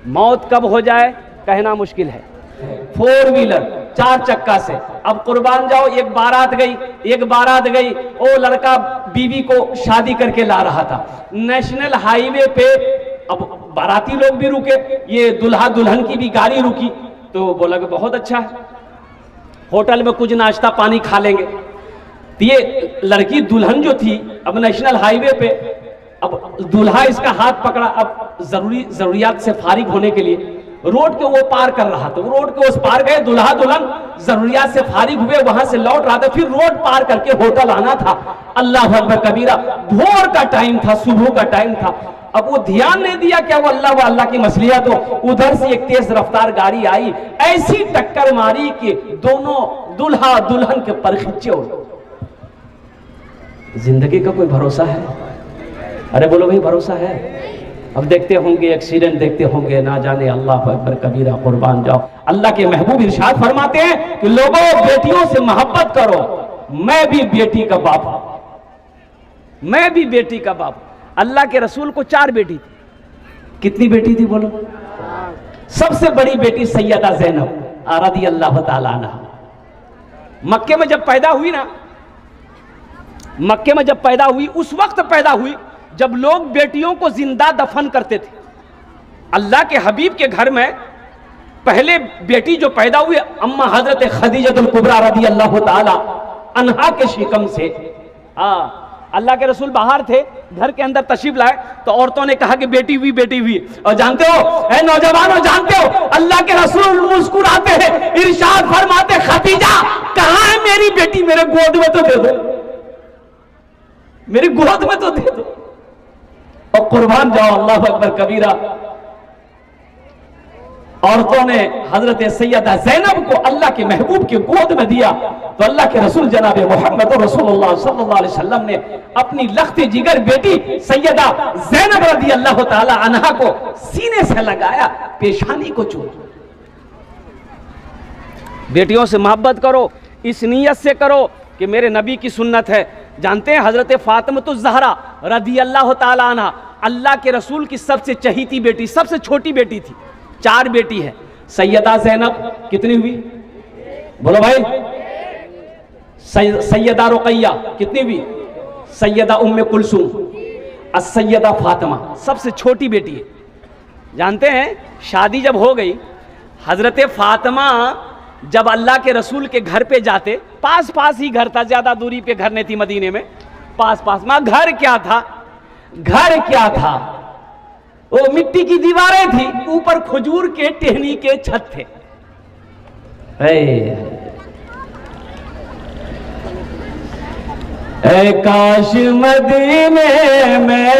मौत कब हो जाए कहना मुश्किल है। 4 व्हीलर 4 चक्का से अब कुर्बान जाओ, एक बारात गई, वो लड़का बीवी को शादी करके ला रहा था, नेशनल हाईवे पे अब बाराती लोग भी रुके, ये दुल्हा दुल्हन की भी गाड़ी रुकी, तो बोला कि बहुत अच्छा है, होटल में कुछ नाश्ता पानी खा लेंगे। तो ये लड़की दुल्हन जो थी अब नेशनल हाईवे पे, अब दूल्हा इसका हाथ पकड़ा, अब जरूरियात से फारिग होने के लिए रोड के वो पार कर रहा था, रोड के उस पार गए, दुल्हा दुल्हन जरूरियात से फारिग हुए, वहां से लौट रहा था, फिर रोड पार करके होटल आना था। अल्लाह अकबर कबीरा, भोर का टाइम था, सुबह का टाइम था। अब वो ध्यान नहीं दिया क्या वो अल्लाह की मसलियत हो, उधर से एक तेज रफ्तार गाड़ी आई, ऐसी टक्कर मारी कि दोनों दुल्हा दुल्हन के पर खिंचे हो। जिंदगी का कोई भरोसा है? अरे बोलो भाई, भरोसा है? अब देखते होंगे एक्सीडेंट, देखते होंगे, ना जाने, अल्लाह अकबर कबीरा, कुर्बान जाओ। अल्लाह के महबूब इरशाद फरमाते हैं कि लोगों बेटियों से मोहब्बत करो, मैं भी बेटी का बाप हूं, मैं भी बेटी का बाप। अल्लाह के रसूल को 4 बेटी थी। कितनी बेटी थी बोलो? सबसे बड़ी बेटी सैयदा ज़ैनब रज़ी अल्लाह ताला अन्हा। मक्के में जब पैदा हुई ना, मक्के में जब पैदा हुई, उस वक्त पैदा हुई जब लोग बेटियों को जिंदा दफन करते थे। अल्लाह के हबीब के घर में पहले बेटी जो पैदा हुई अम्मा हजरत खदीजतुल कुबरा रज़ी अल्लाह ताला अन्हा के शिकम से। अल्लाह के रसूल बाहर थे, घर के अंदर तशरीफ लाए तो औरतों ने कहा कि बेटी हुई, बेटी हुई। और जानते हो ऐ नौजवानों, जानते हो अल्लाह के रसूल मुस्कुराते हैं, इरशाद फरमाते, खदीजा कहां है मेरी बेटी? मेरे गोद में तो दे दो, मेरी गोद में तो दे दो। और कुर्बान जाओ, अल्लाह अकबर कबीरा, औरतों ने हजरत सैयदा ज़ैनब को अल्लाह के महबूब के गोद में दिया तो अल्लाह के रसूल जनाब मोहम्मद रसूलुल्लाह सल्लल्लाहु अलैहि वसल्लम ने अपनी लख्त जिगर बेटी सैयदा ज़ैनब रज़ी अल्लाह ताला अन्हा को सीने से लगाया, पेशानी को चूमा। बेटियों से मोहब्बत करो, इस नीयत से करो कि मेरे नबी की सुन्नत है। जानते हैं हजरत फातिमा ज़हरा रज़ी अल्लाह ताला अन्हा अल्लाह के रसूल की सबसे चहीती बेटी, सबसे छोटी बेटी थी। 4 बेटी है। सैयदा ज़ैनब कितनी हुई बोलो भाई? सैयदा रुक़ैया कितनी हुई? सैयदा उम्मे कुलसूम, सैयदा फातिमा सबसे छोटी बेटी है। जानते हैं शादी जब हो गई, हजरत फातिमा जब अल्लाह के रसूल के घर पे जाते, पास पास ही घर था, ज्यादा दूरी पे घर नहीं थी मदीने में, पास पास में। घर क्या था? घर क्या था? वो मिट्टी की दीवारें थी, ऊपर खजूर के टहनी के छत थे। ऐ काश मदीने में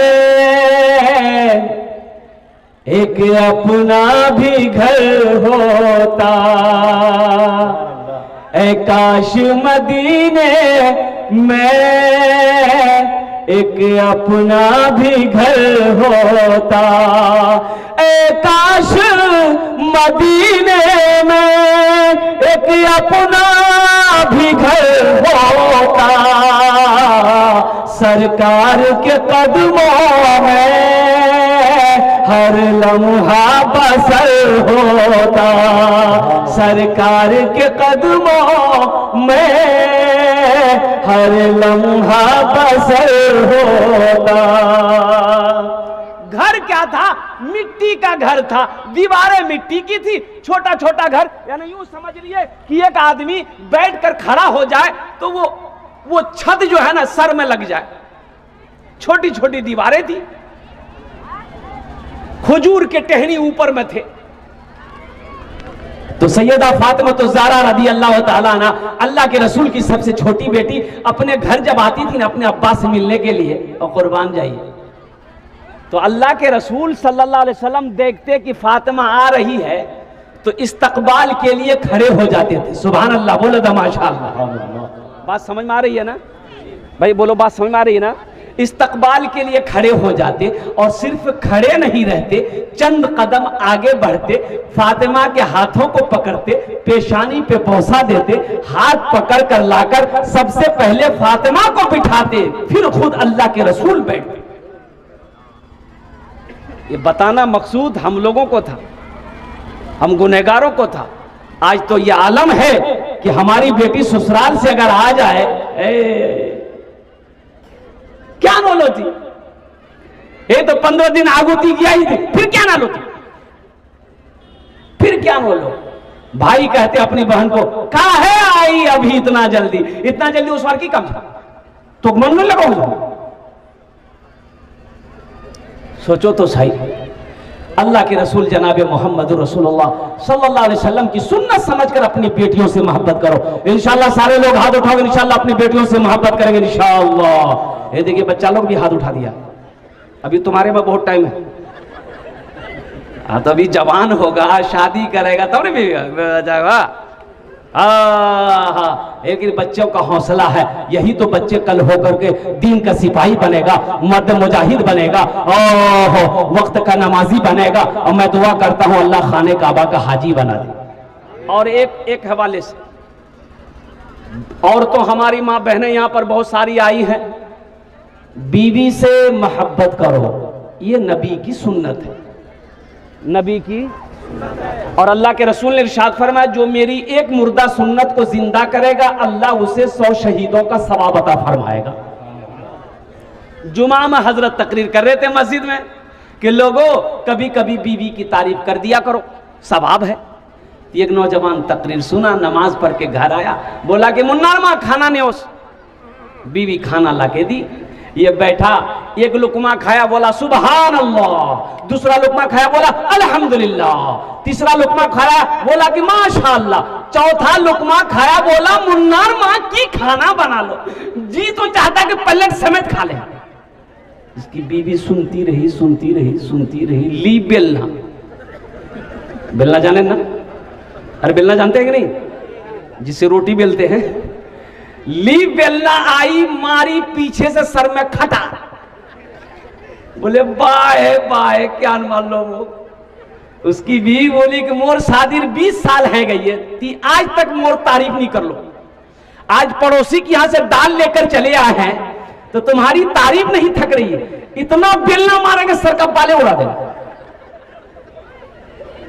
एक अपना भी घर होता, ऐ काश मदीने में एक अपना भी घर होता, ऐ काश मदीने में एक अपना भी घर होता, सरकार के कदमों में हर लम्हा बसर होता, सरकार के कदमों में हर लम्हा बसर होता। घर क्या था? मिट्टी का घर था, दीवारें मिट्टी की थी, छोटा छोटा घर। यानी यूं समझ लिए कि एक आदमी बैठकर खड़ा हो जाए तो वो छत जो है ना सर में लग जाए। छोटी छोटी दीवारें थी, खजूर के टहनी ऊपर में थे। तो सैयदा फातिमा तो ज़हरा रज़ी अल्लाह ताला अन्हा अल्लाह के रसूल की सबसे छोटी बेटी अपने घर जब आती थी ना अपने अब्बा से मिलने के लिए, और कुर्बान जाइए, तो अल्लाह के रसूल सल्लल्लाहु अलैहि वसल्लम देखते कि फातिमा आ रही है तो इस्तकबाल के लिए खड़े हो जाते थे। सुभान अल्लाह, बोलो तो माशाअल्लाह। बात समझ में आ रही है ना भाई? बोलो, बात समझ में आ रही है ना? इस्तकबाल के लिए खड़े हो जाते, और सिर्फ खड़े नहीं रहते, चंद कदम आगे बढ़ते, फातिमा के हाथों को पकड़ते, पेशानी पे बोसा देते, हाथ पकड़ कर लाकर सबसे पहले फातिमा को बिठाते, फिर खुद अल्लाह के रसूल बैठते। ये बताना मकसूद हम लोगों को था हम गुनहगारों को था। आज तो ये आलम है कि हमारी बेटी ससुराल से अगर आ जाए, क्या नोल होती, ये तो 15 दिन आगुती गया ही थी, फिर क्या नाल होती, फिर क्या बोलो। भाई कहते अपनी बहन को, कहा है आई अभी इतना जल्दी उस बार की कम था तो मन में लगाओ। सोचो तो सही, अल्लाह के रसूल जनाब मोहम्मद रसूलुल्लाह सल्लल्लाहु अलैहि वसल्लम की सुन्नत समझकर अपनी बेटियों से मोहब्बत करो। इंशाअल्लाह सारे लोग हाथ उठाओगे, इंशाअल्लाह अपनी बेटियों से मोहब्बत करेंगे इंशाअल्लाह। ये देखिए बच्चा लोग भी हाथ उठा दिया, अभी तुम्हारे में बहुत टाइम है। हाँ तो अभी जवान होगा, शादी करेगा तब नहीं भी जाएगा। लेकिन बच्चों का हौसला है, यही तो बच्चे कल होकर के दीन का सिपाही बनेगा, मर्द मुजाहिद बनेगा, वक्त का नमाजी बनेगा। और मैं दुआ करता हूं अल्लाह खाने काबा का हाजी बना दे। और एक हवाले से, और तो हमारी माँ बहनें यहां पर बहुत सारी आई हैं, बीवी से मोहब्बत करो, ये नबी की सुन्नत है, नबी की। और अल्लाह के रसूल ने इरशाद फरमाया, जो मेरी एक मुर्दा सुन्नत को जिंदा करेगा अल्लाह उसे 100 शहीदों का सवाब अता फरमाएगा। जुमा में हजरत तकरीर कर रहे थे मस्जिद में कि लोगों कभी कभी बीवी की तारीफ कर दिया करो, सवाब है। एक नौजवान तकरीर सुना, नमाज पढ़ के घर आया, बोला कि मुन्नार माँ खाना नहीं होस। बीवी खाना ला के दी, ये बैठा, एक लुकमा खाया, बोला सुबहान अल्लाह, दूसरा लुकमा खाया, बोला अल्हम्दुलिल्लाह, तीसरा लुकमा खाया, बोला कि माशाअल्लाह, चौथा लुकमा खाया, बोला मुन्नार माँ की खाना बना लो। जी तो चाहता कि प्लेट समेत खा ले। इसकी बीवी सुनती रही। ली बेलना, बेलना जाने ना, अरे बेलना जानते हैं कि नहीं, जिससे रोटी बेलते हैं। ली बेलना आई, मारी पीछे से सर में खटा, बोले बाय क्या मान लो। वो उसकी बीवी बोली कि मोर शादी 20 साल है गई है, आज तक मोर तारीफ नहीं कर लो। आज पड़ोसी के यहां से दाल लेकर चले आए हैं तो तुम्हारी तारीफ नहीं थक रही है, इतना बेलना मारेंगे सर का बाले उड़ा देंगे।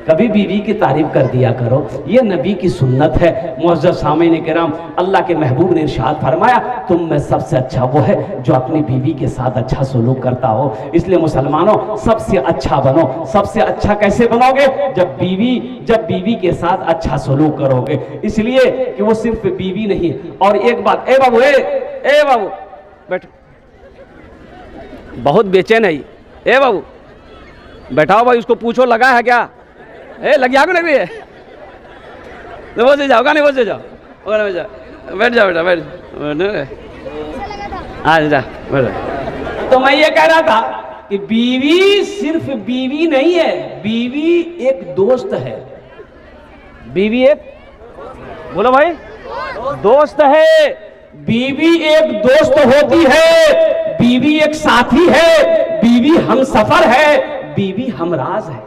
कभी बीवी की तारीफ कर दिया करो, ये नबी की सुन्नत है। मुअज़्ज़ज़ सामीन किराम, अल्लाह के महबूब ने इरशाद फरमाया, तुम में सबसे अच्छा वो है जो अपनी बीवी के साथ अच्छा सलूक करता हो। इसलिए मुसलमानों सबसे अच्छा बनो। सबसे अच्छा कैसे बनोगे? जब बीवी के साथ अच्छा सलूक करोगे। इसलिए कि वो सिर्फ बीवी नहीं। और एक बात, ए बाबू बैठो, बहुत बेचैन है। ए बाबू बैठाओ भाई, उसको पूछो लगा है क्या? लग रही है, वो से जाओ, गाने वो से जाओ, बैठ जाओ बेटा, बैठ जा बैठ। तो मैं ये कह रहा था कि बीवी सिर्फ बीवी नहीं है, बीवी एक दोस्त है। बीवी एक, बोलो भाई, दोस्त है। बीवी एक दोस्त होती है, बीवी एक साथी है, बीवी हमसफर है, बीवी हमराज है।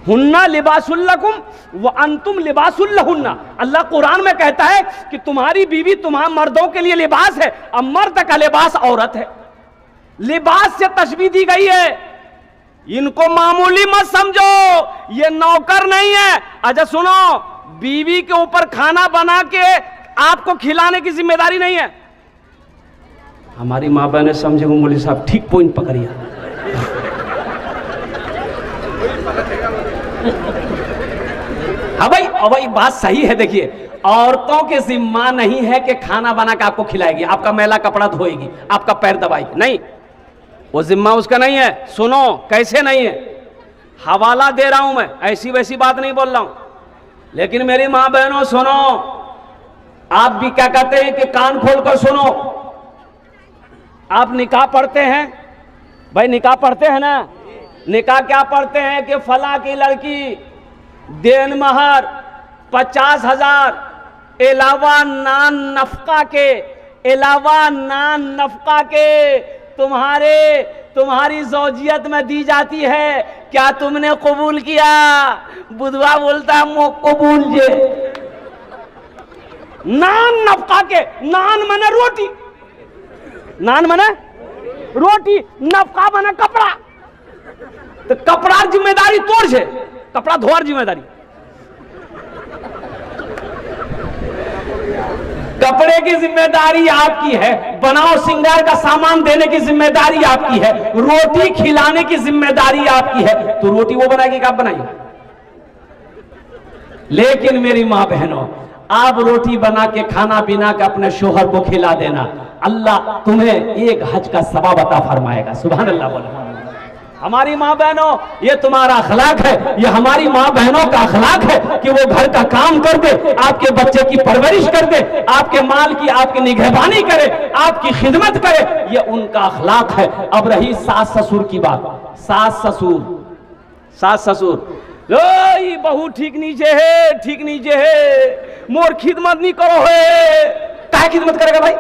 हुन्ना लिबासुल लकुम व अंतुम लिबासुल लहुन्ना। अल्लाह कुरान में कहता है कि तुम्हारी बीवी तुम्हारे मर्दों के लिए लिबास है, अब मर्द का लिबास औरत है। लिबास से तशबीह दी गई है। इनको मामूली मत समझो, ये नौकर नहीं है। अच्छा सुनो, बीवी के ऊपर खाना बना के आपको खिलाने की जिम्मेदारी नहीं है। हमारी माँ बहने समझे, मौलवी साहब ठीक पॉइंट पकड़िया। हाँ भाई बात सही है। देखिए, औरतों के जिम्मा नहीं है कि खाना बना के आपको खिलाएगी, आपका मैला कपड़ा धोएगी, आपका पैर दबाएगी, नहीं, वो जिम्मा उसका नहीं है। सुनो कैसे नहीं है, हवाला दे रहा हूं मैं, ऐसी वैसी बात नहीं बोल रहा हूं। लेकिन मेरी माँ बहनों सुनो, आप भी क्या कहते हैं कि कान खोलकर सुनो। आप निकाह पढ़ते हैं भाई, निकाह पढ़ते हैं ना? निकाह क्या पढ़ते हैं कि फला की लड़की देन महर 50,000 अलावा नान नफका के तुम्हारी ज़ौजियत में दी जाती है। क्या तुमने कबूल किया? बुधवा बोलता है मो कबूल जे। नान नफका के, नान मने रोटी, नान मने रोटी, नफका मने कपड़ा। तो कपड़ा जिम्मेदारी तोड़ छे, कपड़ा धोआर जिम्मेदारी, कपड़े की जिम्मेदारी आपकी है, बनाओ सिंगार का सामान देने की जिम्मेदारी आपकी है, रोटी खिलाने की जिम्मेदारी आपकी है। तो रोटी वो बनाएगी कि आप बनाइए? लेकिन मेरी मां बहनों, आप रोटी बना के खाना पीना के अपने शोहर को खिला देना, अल्लाह तुम्हें एक हज का सवाब अता फरमाएगा। सुभान अल्लाह बोलो। हमारी माँ बहनों, ये तुम्हारा अखलाक है, ये हमारी माँ बहनों का अखलाक है कि वो घर का काम कर दे, आपके बच्चे की परवरिश कर दे, आपके माल की आपकी निगहबानी करे, आपकी खिदमत करे, ये उनका अखलाक है। अब रही सास ससुर की बात, सास ससुर बहू ठीक नीचे है, ठीक नीचे है, मोर खिदमत नहीं करो है। क्या खिदमत करेगा भाई?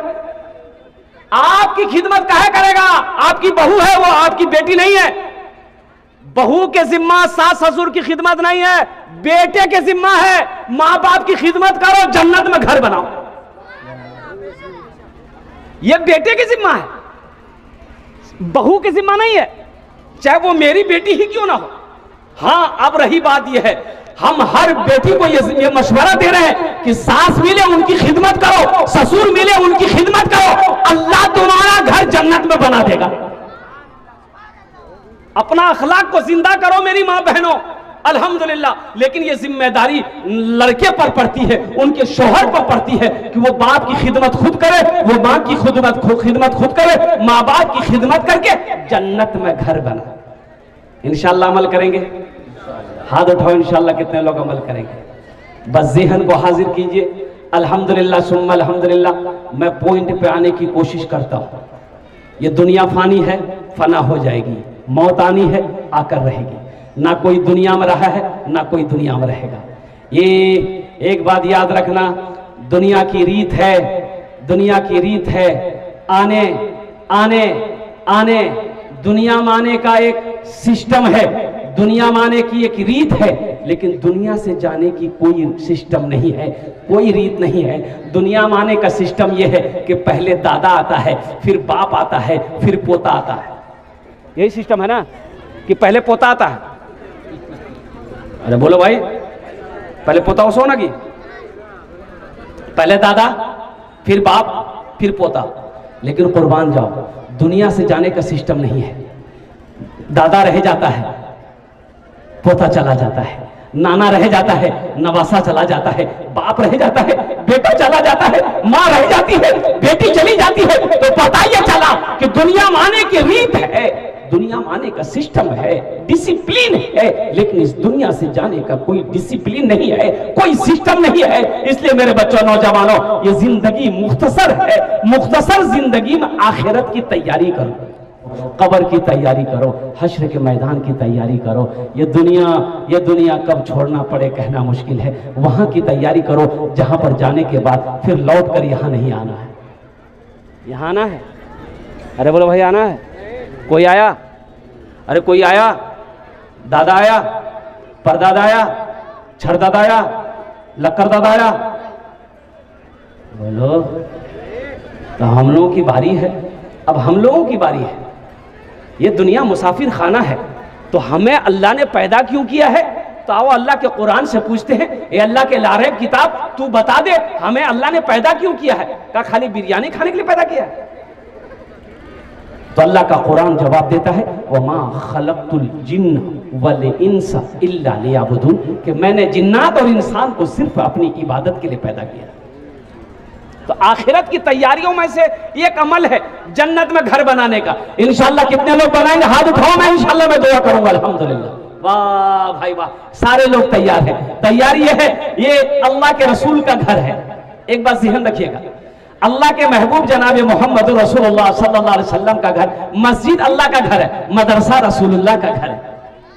आपकी खिदमत काहे करेगा? आपकी बहू है, वो आपकी बेटी नहीं है। बहू के जिम्मा सास ससुर की खिदमत नहीं है, बेटे के जिम्मा है। मां बाप की खिदमत करो, जन्नत में घर बनाओ, ये बेटे की जिम्मा है, बहू की जिम्मा नहीं है, चाहे वो मेरी बेटी ही क्यों ना हो। हाँ, अब रही बात यह है, हम हर बेटी को ये मशवरा दे रहे हैं कि सास मिले उनकी खिदमत करो, ससुर मिले उनकी खिदमत करो, अल्लाह तुम्हारा घर जन्नत में बना देगा। अपना अखलाक को जिंदा करो मेरी मां बहनों, अल्हम्दुलिल्लाह। लेकिन ये जिम्मेदारी लड़के पर पड़ती है, उनके शोहर पर पड़ती है कि वो बाप की खिदमत खुद करे, वो मां की खिदमत खुद करे, माँ बाप की खिदमत करके जन्नत में घर बना। इंशाअल्लाह अमल करेंगे? हाथ उठाओ, इंशाअल्लाह कितने लोग अमल करेंगे? बस ज़हन को हाजिर कीजिए। अल्हम्दुलिल्लाह सुम्मा अल्हम्दुलिल्लाह। मैं पॉइंट पे आने की कोशिश करता हूँ। ये दुनिया फानी है, फना हो जाएगी, मौत आनी है, आकर रहेगी। ना कोई दुनिया में रहा है, ना कोई दुनिया में रहेगा। ये एक बात याद रखना, दुनिया की रीत है, दुनिया की रीत है, आने आने आने दुनिया माने का एक सिस्टम है, दुनिया माने की एक रीत है, लेकिन दुनिया से जाने की कोई सिस्टम नहीं है, कोई रीत नहीं है। दुनिया माने का सिस्टम यह है कि पहले दादा आता है, फिर बाप आता है, फिर पोता आता है। यही सिस्टम है ना, कि पहले पोता आता है। अरे बोलो भाई, पहले पोता हो सोना की, पहले दादा, फिर बाप, फिर पोता। लेकिन कुर्बान जाओ, दुनिया से जाने का सिस्टम नहीं है। दादा रह जाता है, पोता चला जाता है, नाना रह जाता है, नवासा चला जाता है, बाप रह जाता है, बेटा चला जाता है, माँ रह जाती है, बेटी चली जाती है। तो पता ये चला कि दुनिया माने की रीत है, दुनिया माने का सिस्टम है, डिसिप्लिन है, लेकिन इस दुनिया से जाने का कोई डिसिप्लिन नहीं है, कोई सिस्टम नहीं है। इसलिए मेरे बच्चों, नौजवानों, ये जिंदगी मुख्तसर है, मुख्तसर जिंदगी में आखिरत की तैयारी करो, कब्र की तैयारी करो, हश्र के मैदान की तैयारी करो। ये दुनिया कब छोड़ना पड़े कहना मुश्किल है। वहां की तैयारी करो जहां पर जाने के बाद फिर लौट कर यहां नहीं आना है। यहां आना है? अरे बोलो भाई, आना है? कोई आया? अरे कोई आया? दादा आया, परदादा आया, छरदादा आया, लक्कर दादा आया? बोलो। तो हम लोगों की बारी है, अब हम लोगों की बारी है। ये दुनिया मुसाफिर खाना है, तो हमें अल्लाह ने पैदा क्यों किया है? तो आओ अल्लाह के कुरान से पूछते हैं, ये अल्लाह के लारेब किताब, तू बता दे हमें अल्लाह ने पैदा क्यों किया है? क्या खाली बिरयानी खाने के लिए पैदा किया है? तो अल्लाह का कुरान जवाब देता है, वमा खलक़तुल जिन्न वल इंसा इल्ला लियअबुदून, कि मैंने जिन्नात और इंसान को सिर्फ अपनी इबादत के लिए पैदा किया। तो आखिरत की तैयारियों में से एक अमल है जन्नत में घर बनाने का। इंशाअल्लाह कितने लोग बनाएंगे? हाथ उठाओ, मैं इंशाअल्लाह मैं दुआ करूंगा। अल्हम्दुलिल्लाह, वाह भाई वाह, सारे लोग तैयार हैं। तैयारी ये है, ये अल्लाह के रसूल का घर है। एक बात ध्यान रखिएगा, अल्लाह के महबूब जनाब मोहम्मद रसूलुल्लाह सल्लल्लाहु अलैहि वसल्लम का घर, मस्जिद अल्लाह का घर है, मदरसा रसूलुल्लाह का घर है।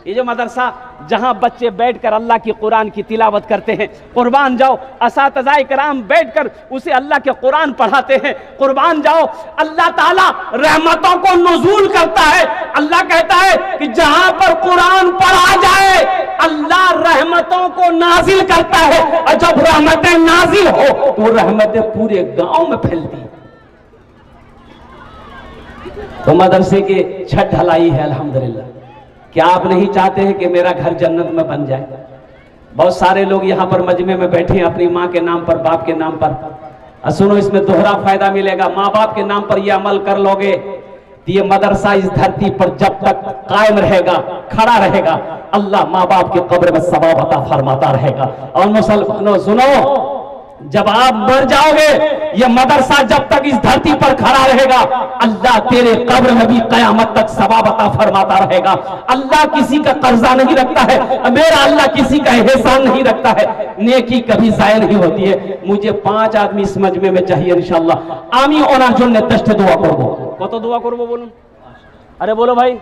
ये जो मदरसा जहां बच्चे बैठकर अल्लाह की कुरान की तिलावत करते हैं, कुर्बान जाओ असातिज़ाए किराम बैठकर उसे अल्लाह के कुरान पढ़ाते हैं, कुर्बान जाओ अल्लाह ताला रहमतों को नुज़ूल करता है। अल्लाह कहता है कि जहां पर कुरान पढ़ा जाए अल्लाह रहमतों को नाजिल करता है, और जब रहमतें नाजिल हो तो रहमतें पूरे गांव में फैलती। तो मदरसे के छत ढलाई है अल्हम्दुलिल्लाह, क्या आप नहीं चाहते हैं कि मेरा घर जन्नत में बन जाए? बहुत सारे लोग यहाँ पर मजमे में बैठे हैं अपनी माँ के नाम पर, बाप के नाम पर। सुनो, इसमें दोहरा फायदा मिलेगा। माँ बाप के नाम पर यह अमल कर लोगे तो ये मदरसा इस धरती पर जब तक कायम रहेगा, खड़ा रहेगा, अल्लाह माँ बाप के कब्र में सवाब अता फरमाता रहेगा। और मुसलमानों सुनो, जब आप मर जाओगे ये मदरसा जब तक इस धरती पर खड़ा रहेगा, अल्लाह तेरे कब्र में भी कयामत तक सवाब अता फरमाता रहेगा। अल्लाह किसी का कर्जा नहीं रखता है, मेरा अल्लाह किसी का एहसान नहीं रखता है। नेकी कभी जाया नहीं होती है। मुझे 5 आदमी इस मजमे में चाहिए इंशाअल्लाह। आमी ओनार जन्य दस्ट दुआ करबो। कत दुआ करबो बोलूं? अरे बोलो भाई।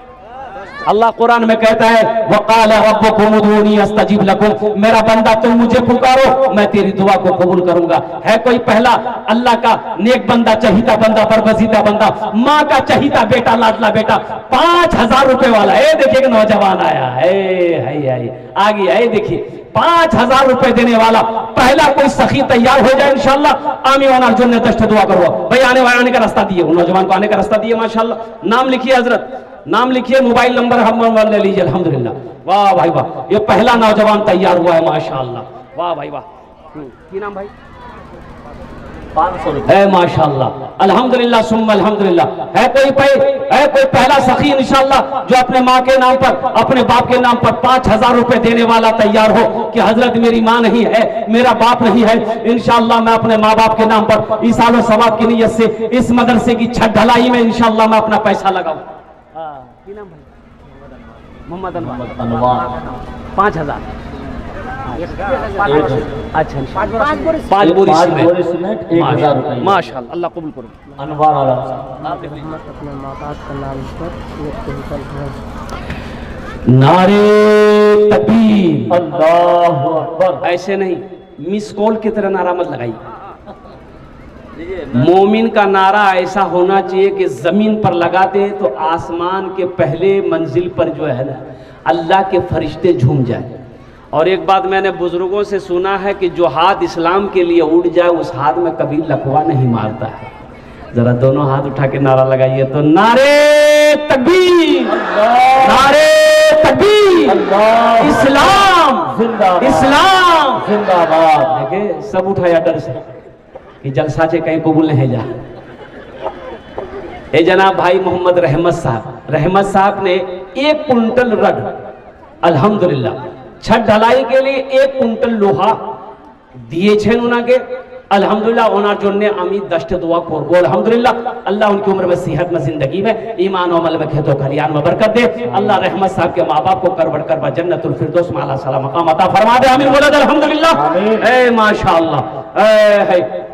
अल्लाह कुरान में कहता है वक़ाल रब्बुकुम उदूनी अस्तजिब लकुम, मेरा बंदा तुम मुझे पुकारो मैं तेरी दुआ को कबूल करूंगा। है कोई पहला अल्लाह का नेक बंदा, चहीता बंदा, बरगजीदा बंदा, माँ का चहीता बेटा, लाडला बेटा, 5000 रुपए वाला। ए देखिए नौजवान आया है, आ गया है, देखिए 5000 रुपए देने वाला पहला कोई सखी तैयार हो जाए इंशाअल्लाह। आमी वाना जुन्ने दस्ट दुआ करो भाई। आने का रास्ता दिए, नौजवान को आने का रास्ता दिए माशाअल्लाह। नाम लिखिए हजरत, नाम लिखिए, मोबाइल नंबर हम ले लीजिए। अल्हम्दुलिल्लाह, वाह भाई वाह, ये पहला नौजवान तैयार हुआ है माशाअल्लाह। वाह भाई वाह। की नाम भाई? 500 रुपए माशाअल्लाह। अल्हम्दुलिल्लाह सुम्मा अल्हम्दुलिल्लाह। है कोई पहला सखी इंशाअल्लाह जो अपने माँ के नाम पर, अपने बाप के नाम पर 5000 रुपए देने वाला तैयार हो कि हजरत मेरी माँ नहीं है, मेरा बाप नहीं है, इंशाअल्लाह मैं अपने माँ बाप के नाम पर इसालो सवाब की नीयत से इस मदरसे की छत ढलाई में इंशाअल्लाह मैं अपना पैसा लगाऊं। मोहम्मद अनवार 5000। अच्छा 5 बोरी सीमेंट 1000 रुपए माशाअल्लाह। अल्लाह कबूल करो। अनवार नारे तकबीर, अल्लाहु अकबर। ऐसे नहीं, मिस कॉल की तरह नारा मत लगाइए। मोमिन का नारा ऐसा होना चाहिए कि जमीन पर लगाते तो आसमान के पहले मंजिल पर जो है ना अल्लाह के फरिश्ते झूम जाए। और एक बात मैंने बुजुर्गों से सुना है कि जो हाथ इस्लाम के लिए उठ जाए उस हाथ में कभी लकवा नहीं मारता है। जरा दोनों हाथ उठा के नारा लगाइए तो नारे तकबीर, नारे तकबीर, इस्लाम इस्लाम जिंदाबाद। देखे सब उठाया डर से कि जलसा से कहीं कबूल नहीं जा। ए जनाब भाई मोहम्मद रहमत साहब ने 1 कुंटल रड अल्हम्दुलिल्लाह छत ढलाई के लिए 1 कुंटल लोहा दिए छे उनके। अल्हम्दुलिल्लाह ओनार जोन्ने आमी दस्ट दुआ करबो। अल्हम्दुलिल्लाह अल्लाह उनकी उम्र में, सेहत में, जिंदगी में, ईमान अमल में, खेतो खलियान में बरकत दे। अल्लाह रहमत साहब के माँ बाप को करबड़ करबा जन्नतुल फिरदौस में आला साला मकाम अता फरमा दे। आमीन बोला अल्हम्दुलिल्लाह। ए माशाअल्लाह।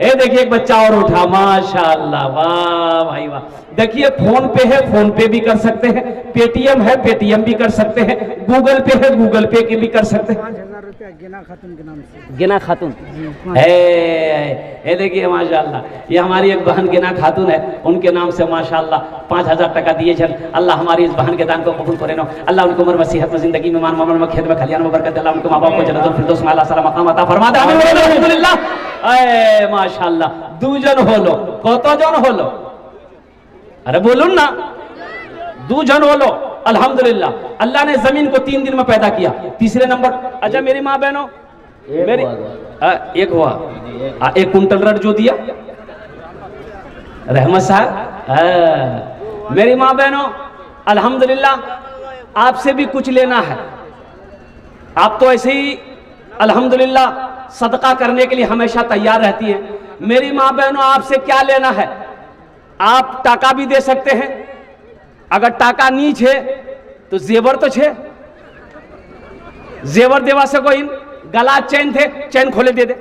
ए देखिए एक बच्चा और उठा माशाअल्लाह, वाह भाई वाह। देखिए फोन पे है, फोन पे भी कर सकते हैं, पेटीएम है, पेटीएम भी कर सकते हैं, गूगल पे है, गूगल पे के भी कर सकते हैं। 5000 रुपया गिना खातून के नाम से। गिना खातून है, देखिए माशाअल्लाह, ये हमारी एक बहन गिना खातून है, उनके नाम से माशाअल्लाह 5000 टका दिए छन। अल्लाह हमारी इस बहन के दान को कबूल करे। अल्लाह उनकी उम्र में, सेहत में, जिंदगी में, मान मामल में, खेत में, खलियान में बरकत दे। अल्लाह उनके माँ बाप को जन्नतुल फिरदौस में आला साला मकाम अता फरमा दे। आमीन अल्हम्दुलिल्लाह। ए माशाअल्लाह, 2 जन होलो, कत जन होलो? अरे बोलून ना, 2 जन होलो। अल्हम्दुलिल्लाह अल्लाह ने जमीन को 3 दिन में पैदा किया। तीसरे नंबर, अच्छा मेरी माँ बहनों, मेरी एक हुआ 1 कुंटल रड जो दिया रहमत साहब। मेरी माँ बहनों अल्हम्दुलिल्लाह आपसे भी कुछ लेना है। आप तो ऐसे ही अल्हम्दुलिल्लाह सदका करने के लिए हमेशा तैयार रहती हैं। मेरी माँ बहनों आपसे क्या लेना है? आप टाका भी दे सकते हैं, अगर टाका नी छे तो जेवर तो छे, जेवर देवा से कोई गला चैन थे, चैन खोले दे दे।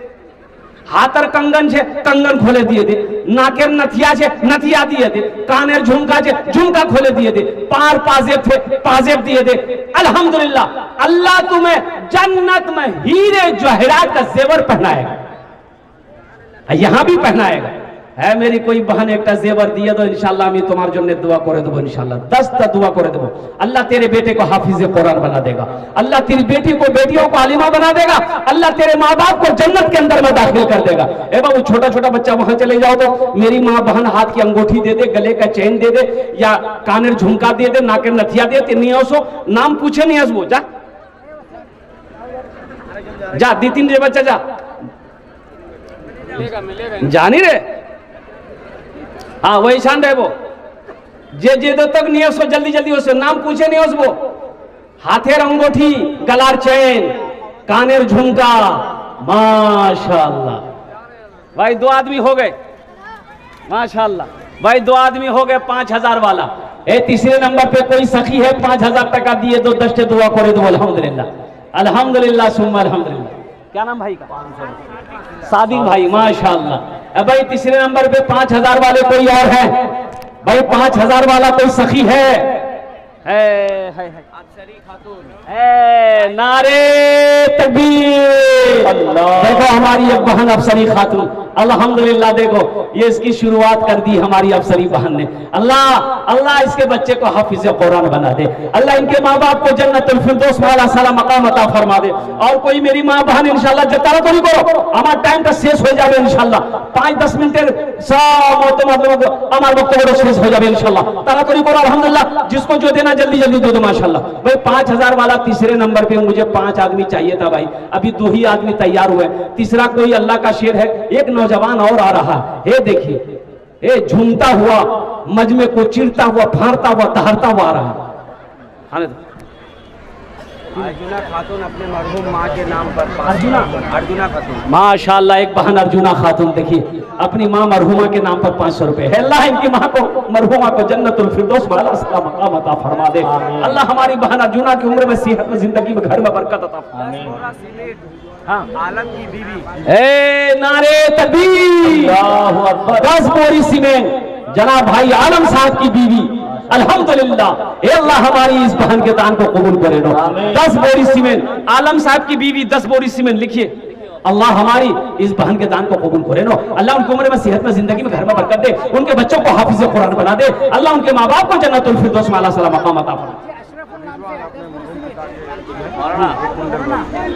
हाथर कंगन छे, कंगन खोले दिए दे। नाकेर नथिया छे, नथिया दिए दे। कानेर झुमका छे, झुमका खोले दिए दे। पार पाजेब थे, पाजेब दिए दे। अल्हम्दुलिल्लाह अल्लाह तुम्हें जन्नत में हीरे जवाहरात का जेवर पहनाएगा, यहां भी पहनाएगा। है मेरी कोई बहन एक जेवर दिए दो इंशाल्लाह আমি তোমার জন্য দোয়া করে দেব इंशाल्लाह 10টা दुआ করে দেব अल्लाह तेरे बेटे को हाफिज कुरान बना देगा अल्लाह तेरी बेटी को बेटियों को आलिमा बना देगा अल्लाह तेरे माँ बाप को जन्नत के अंदर में दाखिल कर देगा। ए बाबू छोटा छोटा बच्चा वहां चले जाओ तो मेरी माँ बहन हाथ की अंगूठी दे दे गले का चेन दे दे या कानेर झुमका दे दे नाकेर नथिया दे नहीं हो नाम पूछे नहीं हंसबो जा जा दी तीन रे बच्चा जा जानी रे हाँ वही शान रहे वो जे दो तक नहीं हो जल्दी जल्दी हो नाम पूछे नहीं हो हाथेर अंगूठी गलार चैन कानेर झुमका माशाल्लाह भाई 2 आदमी हो गए माशाल्लाह भाई 2 आदमी हो गए 5000 वाला। ए तीसरे नंबर पे कोई सखी है 5000 टका दिए दो 10 दुआ करे दो अल्हम्दुलिल्लाह अल्हम्दुलिल्लाह सुम्मा अल्हम्दुलिल्लाह। क्या नाम भाई का? सादिक भाई माशाल्लाह। भाई तीसरे नंबर पे 5000 वाले कोई और है भाई 5000 वाला कोई सखी है नारे तकबीर देखो हमारी एक बहन अफसरी खातून अल्हम्दुलिल्लाह देखो ये इसकी शुरुआत कर दी हमारी अफसरी बहन ने। अल्लाह अल्लाह इसके बच्चे को हाफिज कुरान बना दे अल्लाह इनके माँ बाप को जन्नतुल फिरदौस वाला साला मकाम अता फरमा दे। और कोई मेरी माँ बहन इंशाल्लाह जतारा तो नहीं करो हमारा टाइम तो शेष हो जाए इंशाल्लाह 5-10 मिनटेर सब मतलब हमारा वक्त शेष हो जाए इंशाल्लाह तारा तो नहीं करो अल्हम्दुलिल्लाह जिसको जो देना जल्दी जल्दी दो माशाल्लाह। भाई 5000 वाला तीसरे नंबर पे मुझे 5 आदमी चाहिए था भाई अभी 2 ही आदमी तैयार हुए तीसरा कोई अल्लाह का शेर है एक नौजवान और आ रहा है देखिए ये झूमता हुआ मजमे को चिरता हुआ फाड़ता हुआ दहाड़ता हुआ आ रहा है। अर्जुना खातून अपने मरहूम माँ के नाम पर अर्जुना खातून माशाल्लाह एक बहन अर्जुना खातून देखिए अपनी माँ मरहुमा के नाम पर 500 रुपए है। अल्लाह इनकी माँ को मरहुमा को जन्नतुल फिरदौस वाला मकाम अता फरमा दे। अल्लाह हमारी बहन अर्जुना की उम्र में सेहत में जिंदगी में घर में बरकत अता फरमा दे। हाँ आलम की बीवी ए नारे तकबीर 10 बोरी सीमेंट जनाब भाई आलम साहब की बीवी अल्हम्दुलिल्लाह अल्लाह हमारी इस बहन के दान को कबूल करे लो 10 बोरी सीमेंट आलम साहब की बीवी 10 बोरी सीमेंट लिखिए अल्लाह हमारी इस बहन के दान को कबूल करे नो अल्लाह उनकी उम्र में सेहत में जिंदगी में घर में बरकत दे उनके बच्चों को हाफिज कुरान बना दे अल्लाह उनके माँ बाप को जन्नतुल फिरदौस में अल्लाह मकाम अता फरमाए।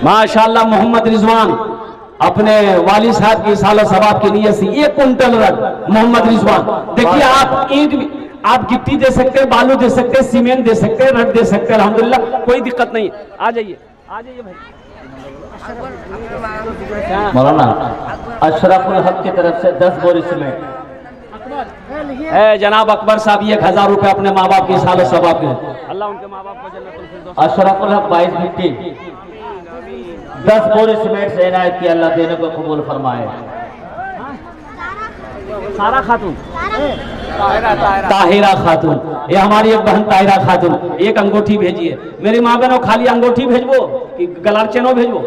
माशाल्लाह मोहम्मद रिजवान अपने वाली साहब की सालो सवाब की नीयत से 1 कुंटल रख मोहम्मद रिजवान देखिए आप ईंट आप गिट्टी दे सकते हैं बालू दे सकते हैं सीमेंट दे सकते हैं रड दे सकते हैं अल्हम्दुलिल्लाह कोई दिक्कत नहीं आ जाइए भाई। मौलाना अशरफुल हक की तरफ से 10 बोरी सीमेंट है जनाब अकबर साहब 1000 रुपए अपने माँ बाप की सालो सवाब के अल्लाह उनके माँ बाप को जन्नतुल फिरदौस अशरफुल हक 22 मिट्टी 10 बोरी सीमेंट से इनायत की अल्लाह देने को कबूल फरमाए। सारा खातून ताहिरा खातून ये हमारी एक बहन ताहिरा खातून एक अंगूठी भेजिए मेरी माँ बहनों खाली अंगूठी भेजबो कि गलार चेनो भेजबो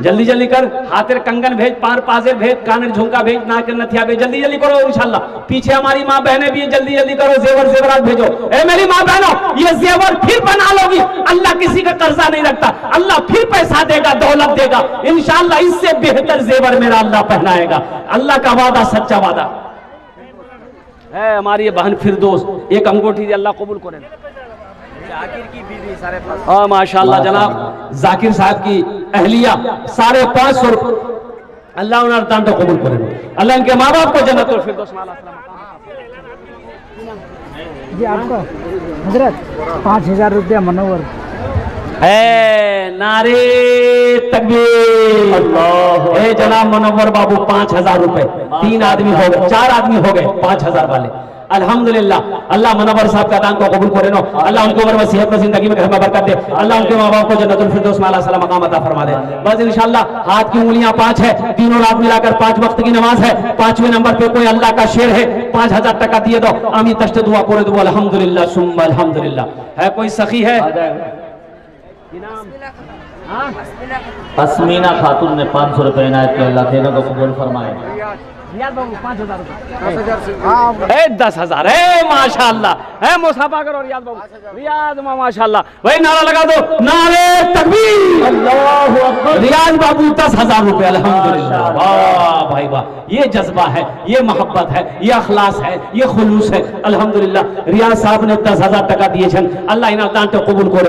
जल्दी जल्दी कर हाथेर कंगन भेज पार पाजेर भेज कानेर झुमका भेज नाकेर नथिया भेज जल्दी जल्दी करो इंशाल्लाह। पीछे हमारी माँ बहनें भी जल्दी जल्दी करो जेवर जेवरात भेजो। ए मेरी माँ बहनों ये जेवर फिर बना लोगी अल्लाह किसी का कर्जा नहीं रखता अल्लाह फिर पैसा देगा दौलत देगा इंशाल्लाह इससे बेहतर जेवर मेरा अल्लाह पहनाएगा अल्लाह का वादा सच्चा वादा है। हमारी ये बहन फिरदौस एक अंगूठी अल्लाह कबूल करे जाकिर की बीवी 550 हाँ माशाल्लाह जनाब जाकिर साहब की अहलिया 550 अल्लाह उन्हें दान तो कबूल करे अल्लाह इनके माँ बाप को जन्नतुल फिरदौस में जी आपका हजरत 5000 रुपया मनोवर है नारे तकबीर अल्लाह ए जनाब मनोवर बाबू 5000 रुपए 3 आदमी हो गए 4 आदमी हो गए 5000 वाले अल्हम्दुलिल्लाह अल्लाह मनोवर साहब का दान को कबूल करे नो अल्लाह उनकी उम्र में सेहत में जिंदगी में घर में बरकत दे अल्लाह उनके माँ बाप को जन्नतुल फिरदौस में अल्लाह मकाम अता फरमा दे। बस इंशाल्लाह हाथ की उंगलियां 5 है तीनों रात मिलाकर 5 वक्त की नमाज है 5वें नंबर पे कोई अल्लाह का शेर है 5000 टका दिए दो आमी तश्त दुआ करे दो अल्हम्दुलिल्लाह सुम्मा अल्हम्दुलिल्लाह। है कोई सखी है असमीना खातून ने 500 रुपए इनायत किया अल्लाह देने को कबूल फरमाए। रियाज बाबू 5,000 रुपये 10,000 माशाल्लाह है मुसाफा करो रियाज बाबू रियाज माशाल्लाह भाई नारा लगा दो नारे तकबीर अल्लाहु अकबर। रियाज बाबू 10,000 रुपए अल्हम्दुलिल्लाह वाह भाई वाह ये जज्बा है ये मोहब्बत है ये अखलास है ये खुलूस है अल्हम्दुलिल्लाह रियाज साहब ने 10,000 টাকা দিয়েছেন আল্লাহ ইনার দানটা কবুল করে